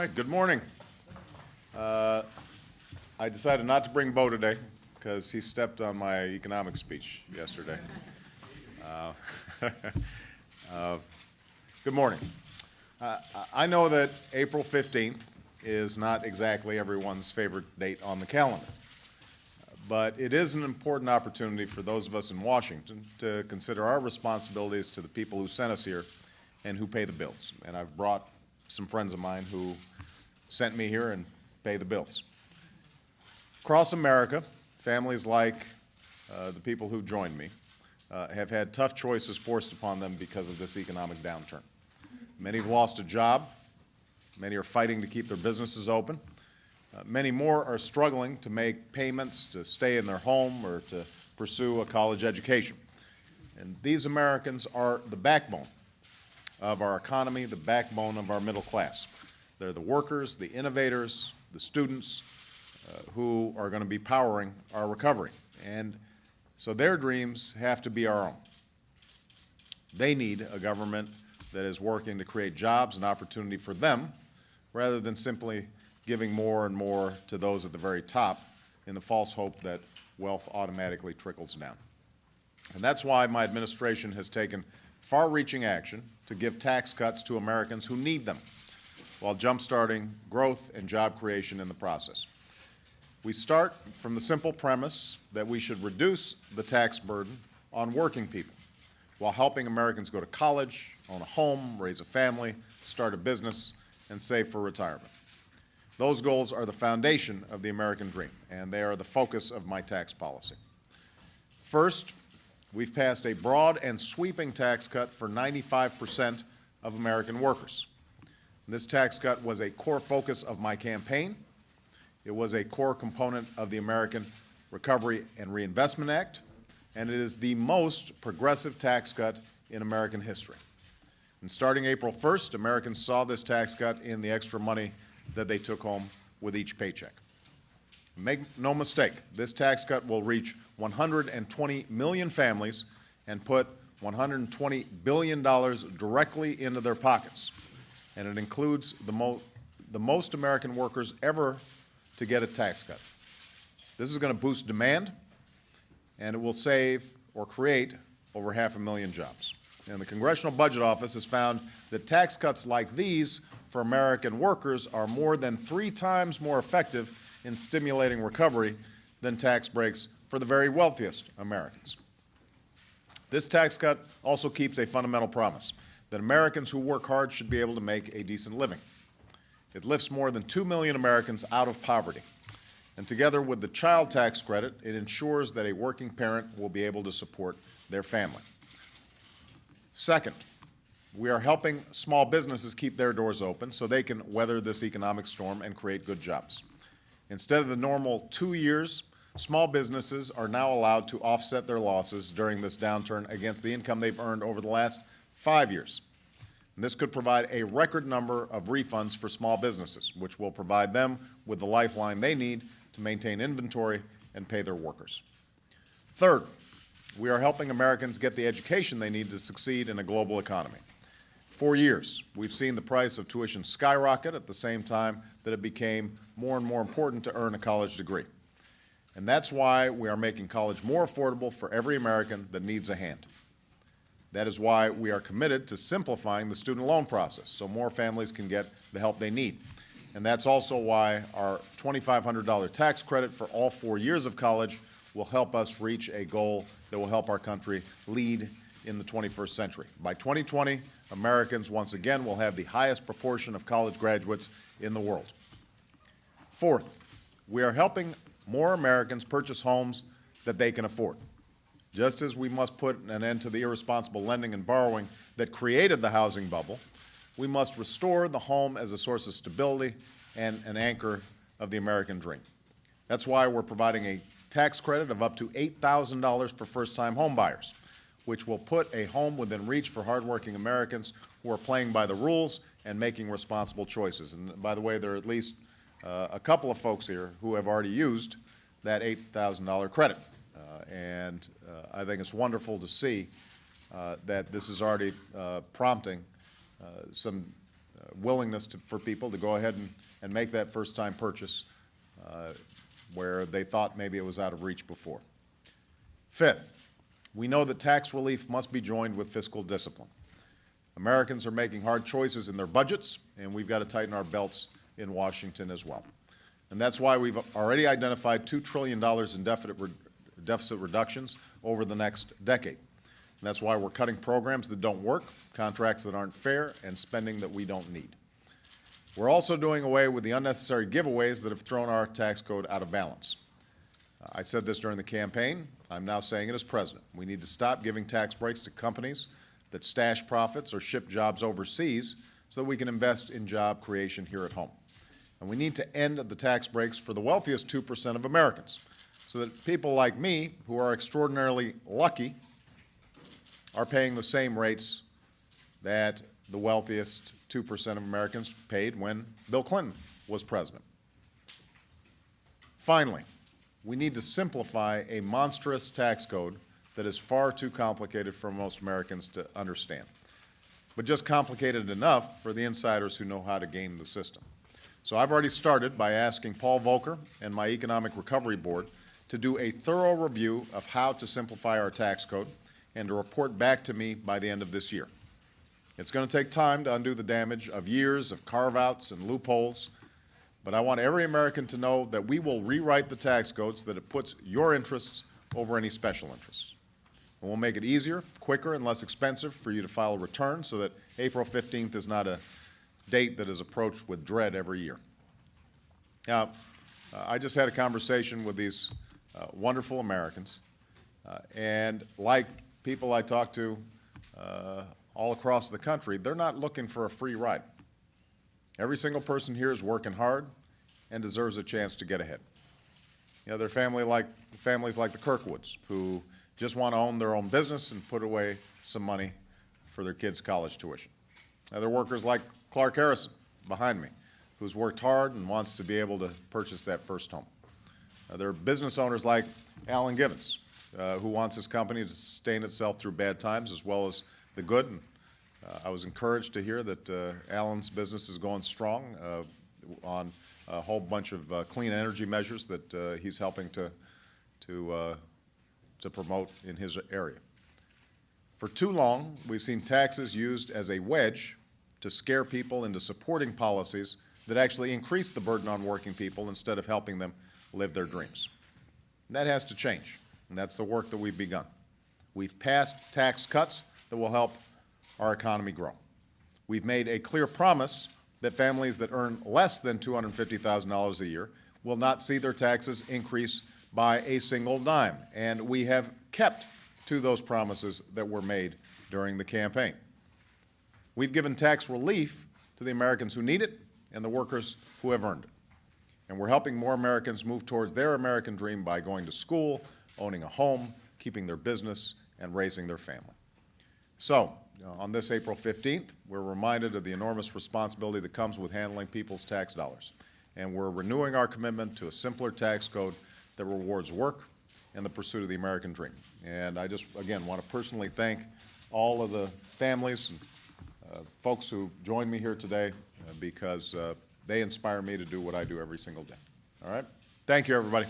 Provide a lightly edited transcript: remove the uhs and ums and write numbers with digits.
right, good morning. I decided not to bring Bo today because he stepped on my economic speech yesterday. Good morning. I know that April 15th is not exactly everyone's favorite date on the calendar, but it is an important opportunity for those of us in Washington to consider our responsibilities to the people who sent us here and who pay the bills. And I've brought some friends of mine who sent me here and pay the bills. Across America, families like the people who joined me have had tough choices forced upon them because of this economic downturn. Many have lost a job. Many are fighting to keep their businesses open. Many more are struggling to make payments to stay in their home or to pursue a college education. And these Americans are the backbone of our economy, the backbone of our middle class. They're the workers, the innovators, the students who are going to be powering our recovery. And so their dreams have to be our own. They need a government that is working to create jobs and opportunity for them rather than simply giving more and more to those at the very top in the false hope that wealth automatically trickles down. And that's why my administration has taken far-reaching action to give tax cuts to Americans who need them, while jumpstarting growth and job creation in the process. We start from the simple premise that we should reduce the tax burden on working people while helping Americans go to college, own a home, raise a family, start a business, and save for retirement. Those goals are the foundation of the American dream, and they are the focus of my tax policy. First, we've passed a broad and sweeping tax cut for 95% of American workers. This tax cut was a core focus of my campaign. It was a core component of the American Recovery and Reinvestment Act, and it is the most progressive tax cut in American history. And starting April 1st, Americans saw this tax cut in the extra money that they took home with each paycheck. Make no mistake, this tax cut will reach 120 million families and put $120 billion directly into their pockets. And it includes the most American workers ever to get a tax cut. This is going to boost demand, and it will save or create over 500,000 jobs. And the Congressional Budget Office has found that tax cuts like these for American workers are more than 3 times more effective in stimulating recovery than tax breaks for the very wealthiest Americans. This tax cut also keeps a fundamental promise that Americans who work hard should be able to make a decent living. It lifts more than 2 million Americans out of poverty. And together with the child tax credit, it ensures that a working parent will be able to support their family. Second, we are helping small businesses keep their doors open so they can weather this economic storm and create good jobs. Instead of the normal 2 years, small businesses are now allowed to offset their losses during this downturn against the income they've earned over the last 5 years. And this could provide a record number of refunds for small businesses, which will provide them with the lifeline they need to maintain inventory and pay their workers. Third, we are helping Americans get the education they need to succeed in a global economy. For years, we've seen the price of tuition skyrocket at the same time that it became more and more important to earn a college degree. And that's why we are making college more affordable for every American that needs a hand. That is why we are committed to simplifying the student loan process so more families can get the help they need. And that's also why our $2,500 tax credit for all 4 years of college will help us reach a goal that will help our country lead in the 21st century. By 2020, Americans once again will have the highest proportion of college graduates in the world. Fourth, we are helping more Americans purchase homes that they can afford. Just as we must put an end to the irresponsible lending and borrowing that created the housing bubble, we must restore the home as a source of stability and an anchor of the American dream. That's why we're providing a tax credit of up to $8,000 for first-time home buyers, which will put a home within reach for hardworking Americans who are playing by the rules and making responsible choices. And by the way, there are at least a couple of folks here who have already used that $8,000 credit. And I think it's wonderful to see that this is already prompting some willingness for people to go ahead and make that first-time purchase where they thought maybe it was out of reach before. Fifth, we know that tax relief must be joined with fiscal discipline. Americans are making hard choices in their budgets, and we've got to tighten our belts in Washington as well. And that's why we've already identified $2 trillion in deficit reductions over the next decade. And that's why we're cutting programs that don't work, contracts that aren't fair, and spending that we don't need. We're also doing away with the unnecessary giveaways that have thrown our tax code out of balance. I said this during the campaign. I'm now saying it as president. We need to stop giving tax breaks to companies that stash profits or ship jobs overseas so that we can invest in job creation here at home. And we need to end the tax breaks for the wealthiest 2% of Americans so that people like me, who are extraordinarily lucky, are paying the same rates that the wealthiest 2% of Americans paid when Bill Clinton was president. Finally, we need to simplify a monstrous tax code that is far too complicated for most Americans to understand, but just complicated enough for the insiders who know how to game the system. So I've already started by asking Paul Volcker and my Economic Recovery Board to do a thorough review of how to simplify our tax code and to report back to me by the end of this year. It's going to take time to undo the damage of years of carve-outs and loopholes, but I want every American to know that we will rewrite the tax code so that it puts your interests over any special interests. And we'll make it easier, quicker, and less expensive for you to file a return so that April 15th is not a date that is approached with dread every year. Now, I just had a conversation with these wonderful Americans, and like people I talk to all across the country, they're not looking for a free ride. Every single person here is working hard and deserves a chance to get ahead. You know, they're families like the Kirkwoods, who just want to own their own business and put away some money for their kids' college tuition. Now, they're workers like Clark Harrison, behind me, who's worked hard and wants to be able to purchase that first home. There are business owners like Alan Givens, who wants his company to sustain itself through bad times as well as the good. And I was encouraged to hear that Alan's business is going strong on a whole bunch of clean energy measures that he's helping to promote in his area. For too long, we've seen taxes used as a wedge to scare people into supporting policies that actually increase the burden on working people instead of helping them live their dreams. And that has to change, and that's the work that we've begun. We've passed tax cuts that will help our economy grow. We've made a clear promise that families that earn less than $250,000 a year will not see their taxes increase by a single dime, and we have kept to those promises that were made during the campaign. We've given tax relief to the Americans who need it and the workers who have earned it. And we're helping more Americans move towards their American dream by going to school, owning a home, keeping their business, and raising their family. So, on this April 15th, we're reminded of the enormous responsibility that comes with handling people's tax dollars. And we're renewing our commitment to a simpler tax code that rewards work and the pursuit of the American dream. And I just, again, want to personally thank all of the families and folks who joined me here today because they inspire me to do what I do every single day. All right? Thank you, everybody.